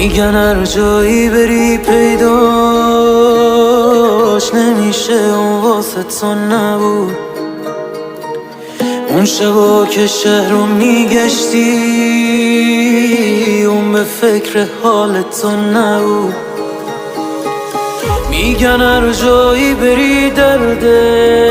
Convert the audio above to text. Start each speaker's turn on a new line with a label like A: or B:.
A: میگن هر جایی بری پیداش نمیشه، اون واسه تو نبود. اون شبا که شهر رو میگشتی اون به فکر حال تو نبود. میگن هر جایی بری درده